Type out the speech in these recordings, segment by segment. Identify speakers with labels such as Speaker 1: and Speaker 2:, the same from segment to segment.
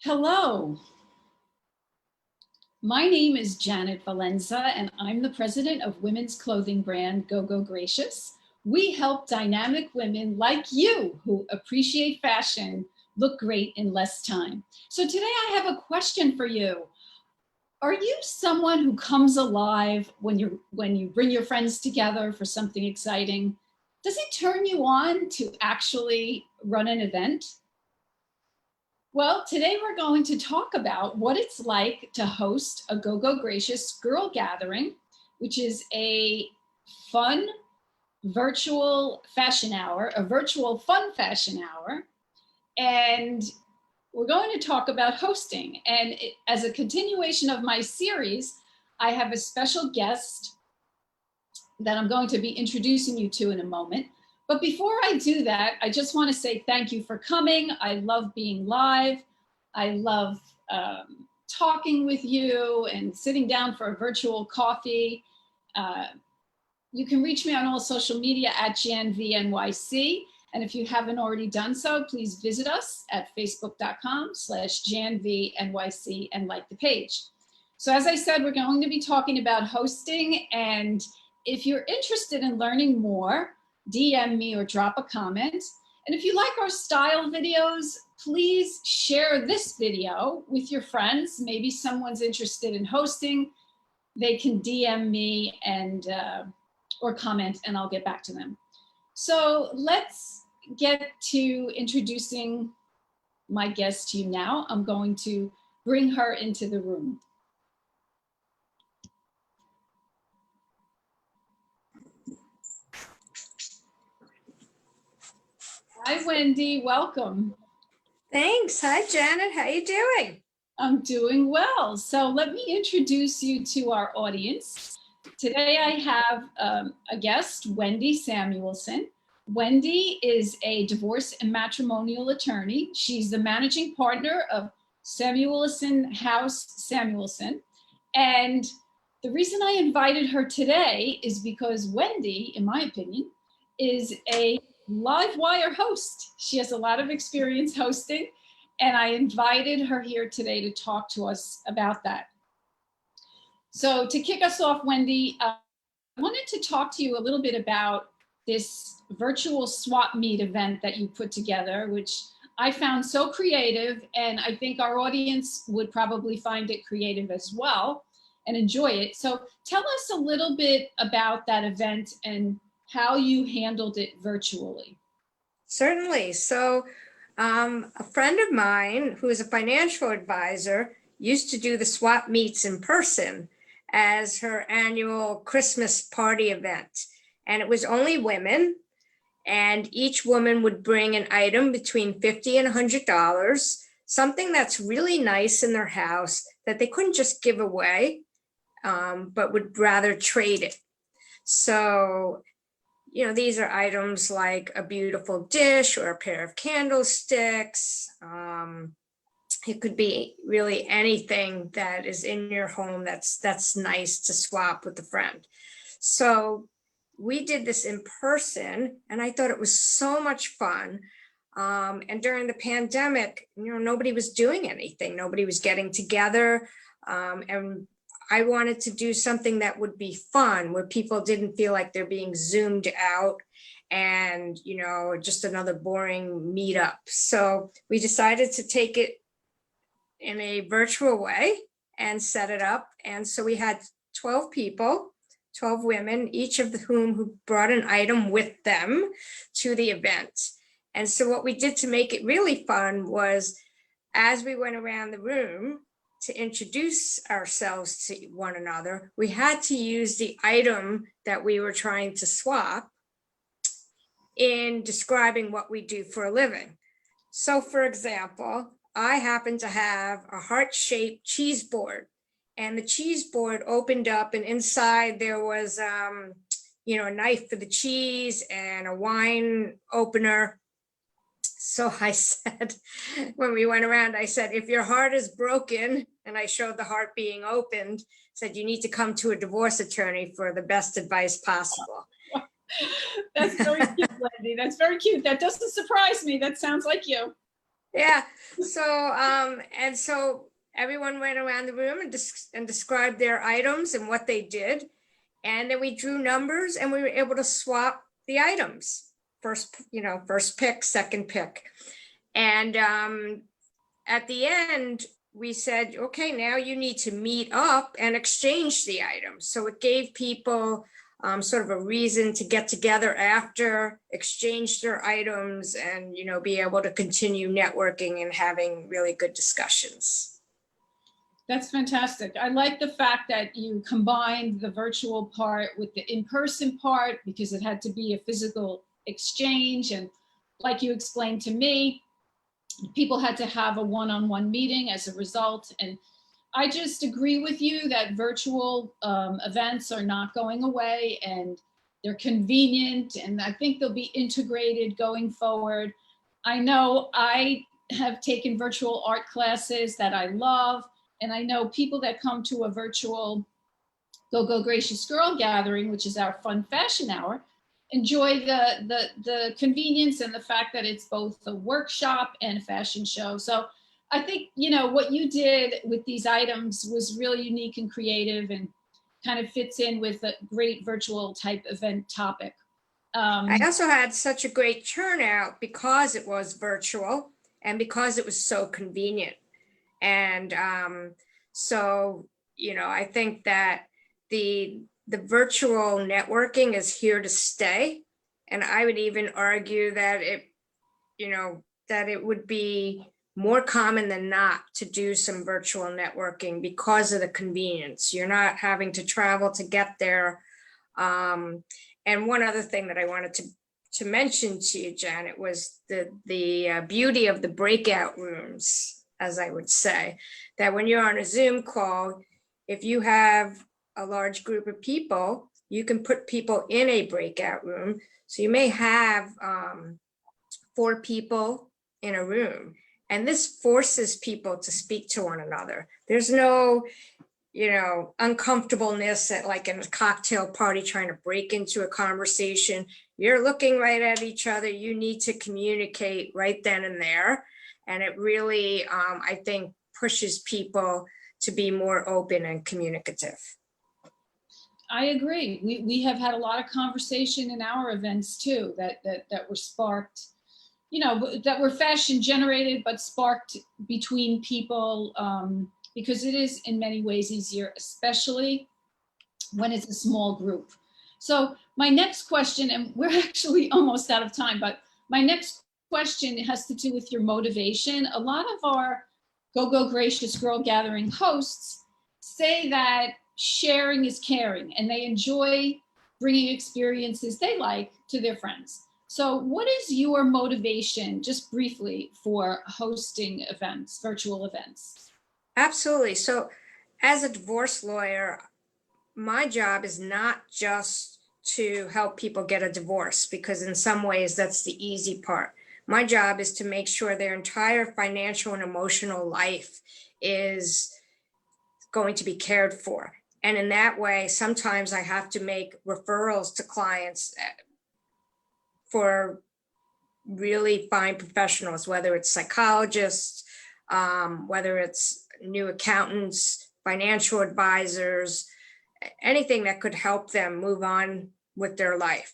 Speaker 1: Hello, my name is Janet Valenza and I'm the president of women's clothing brand Go Go Gracious. We help dynamic women like you who appreciate fashion look great in less time. So today I have a question for you. Are you someone who comes alive when you bring your friends together for something exciting? Does it turn you on to actually run an event? Well, today we're going to talk about what it's like to host a Go Go Gracious Girl Gathering, which is a fun virtual fashion hour, a virtual fun fashion hour. And we're going to talk about hosting. And as a continuation of my series, I have a special guest that I'm going to be introducing you to in a moment. But before I do that, I just want to say thank you for coming. I love being live. I love talking with you and sitting down for a virtual coffee. You can reach me on all social media at JanVNYC. And if you haven't already done so, please visit us at facebook.com/JanVNYC and like the page. So as I said, we're going to be talking about hosting. And if you're interested in learning more, DM me or drop a comment. And if you like our style videos, please share this video with your friends. Maybe someone's interested in hosting. They can DM me and or comment and I'll get back to them. So let's get to introducing my guest to you now. I'm going to bring her into the room. Hi, Wendy, welcome.
Speaker 2: Thanks. Hi, Janet. How you doing?
Speaker 1: I'm doing well. So let me introduce you to our audience. Today I have a guest, Wendy Samuelson. Wendy is a divorce and matrimonial attorney. She's the managing partner of Samuelson Hause Samuelson. And the reason I invited her today is because Wendy, in my opinion, is a live wire host. She has a lot of experience hosting, and I invited her here today to talk to us about that. So to kick us off, Wendy, I wanted to talk to you a little bit about this virtual swap meet event that you put together, which I found so creative, and I think our audience would probably find it creative as well and enjoy it. So tell us a little bit about that event and how you handled it virtually.
Speaker 2: Certainly. So a friend of mine who is a financial advisor used to do the swap meets in person as her annual Christmas party event. And it was only women, and each woman would bring an item between $50 and $100, something that's really nice in their house that they couldn't just give away, but would rather trade it. So these are items like a beautiful dish or a pair of candlesticks. It could be really anything that is in your home that's nice to swap with a friend. So we did this in person, and I thought it was so much fun. And during the pandemic, nobody was doing anything. Nobody was getting together. And I wanted to do something that would be fun, where people didn't feel like they're being zoomed out and, just another boring meetup. So we decided to take it in a virtual way and set it up. And so we had 12 people, 12 women, each of whom who brought an item with them to the event. And so what we did to make it really fun was, as we went around the room to introduce ourselves to one another, we had to use the item that we were trying to swap in describing what we do for a living. So for example, I happen to have a heart-shaped cheese board, and the cheese board opened up, and inside there was a knife for the cheese and a wine opener. So I said, when we went around, I said, if your heart is broken, and I showed the heart being opened, said, you need to come to a divorce attorney for the best advice possible.
Speaker 1: That's very cute, Wendy. That's very cute. That doesn't surprise me. That sounds like you.
Speaker 2: Yeah. So, and so everyone went around the room and described their items and what they did. And then we drew numbers and we were able to swap the items. First pick, second pick. And at the end, we said, okay, now you need to meet up and exchange the items. So it gave people sort of a reason to get together after, exchange their items, and be able to continue networking and having really good discussions.
Speaker 1: That's fantastic. I like the fact that you combined the virtual part with the in-person part because it had to be a physical exchange. And like you explained to me, people had to have a one-on-one meeting as a result. And I just agree with you that virtual events are not going away and they're convenient. And I think they'll be integrated going forward. I know I have taken virtual art classes that I love. And I know people that come to a virtual Go Gracious Girl gathering, which is our fun fashion hour, enjoy the convenience and the fact that it's both a workshop and a fashion show. So I think, what you did with these items was really unique and creative and kind of fits in with a great virtual type event topic.
Speaker 2: I also had such a great turnout because it was virtual and because it was so convenient. And so, I think that the virtual networking is here to stay. And I would even argue that it would be more common than not to do some virtual networking because of the convenience. You're not having to travel to get there. And one other thing that I wanted to mention to you, Janet, was the beauty of the breakout rooms, as I would say, that when you're on a Zoom call, if you have a large group of people, you can put people in a breakout room. So you may have 4 people in a room, and this forces people to speak to one another. There's no uncomfortableness at like in a cocktail party trying to break into a conversation. You're looking right at each other. You need to communicate right then and there. And it really, I think, pushes people to be more open and communicative.
Speaker 1: I agree. We have had a lot of conversation in our events too that were sparked, that were fashion generated, but sparked between people because it is in many ways easier, especially when it's a small group. So my next question, and we're actually almost out of time, but my next question has to do with your motivation. A lot of our Go Gracious Girl Gathering hosts say that sharing is caring and they enjoy bringing experiences they like to their friends. So what is your motivation, just briefly, for hosting events, virtual events?
Speaker 2: Absolutely. So as a divorce lawyer, my job is not just to help people get a divorce, because in some ways that's the easy part. My job is to make sure their entire financial and emotional life is going to be cared for. And in that way, sometimes I have to make referrals to clients for really fine professionals, whether it's psychologists, whether it's new accountants, financial advisors, anything that could help them move on with their life.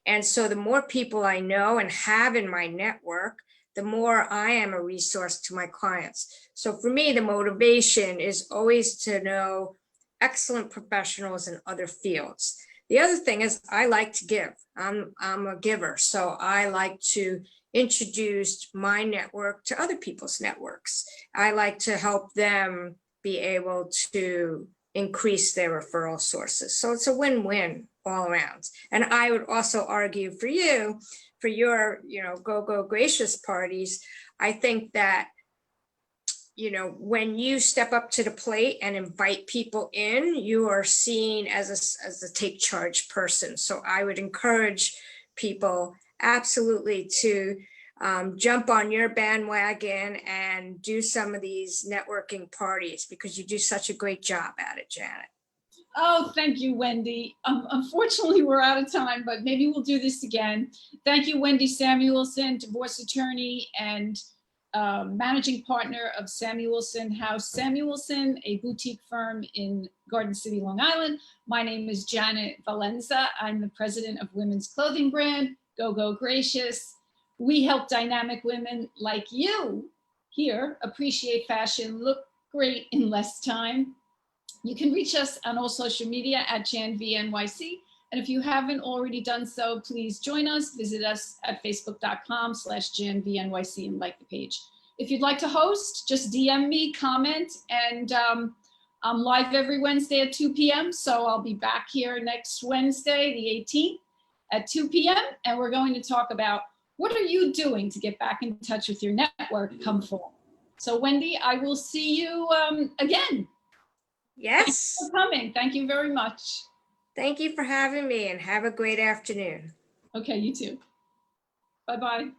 Speaker 2: And so the more people I know and have in my network, the more I am a resource to my clients. So for me, the motivation is always to know excellent professionals in other fields. The other thing is I like to give. I'm a giver. So I like to introduce my network to other people's networks. I like to help them be able to increase their referral sources. So it's a win-win all around. And I would also argue for you, for your, Go Gracious parties, I think that, when you step up to the plate and invite people in, you are seen as a take charge person. So I would encourage people absolutely to jump on your bandwagon and do some of these networking parties, because you do such a great job at it, Janet.
Speaker 1: Oh, thank you, Wendy. Unfortunately, we're out of time, but maybe we'll do this again. Thank you, Wendy Samuelson, divorce attorney and managing partner of Samuelson, Hause Samuelson, a boutique firm in Garden City, Long Island. My name is Janet Valenza. I'm the president of women's clothing brand, Go Gracious. We help dynamic women like you here appreciate fashion, look great in less time. You can reach us on all social media at JanVNYC. And if you haven't already done so, please join us. Visit us at facebook.com/JanVNYC and like the page. If you'd like to host, just DM me, comment, and I'm live every Wednesday at 2 p.m. So I'll be back here next Wednesday, the 18th at 2 p.m. And we're going to talk about what are you doing to get back in touch with your network come fall. So Wendy, I will see you again.
Speaker 2: Yes.
Speaker 1: Thank you for coming. Thank you very much.
Speaker 2: Thank you for having me and have a great afternoon.
Speaker 1: Okay, you too. Bye-bye.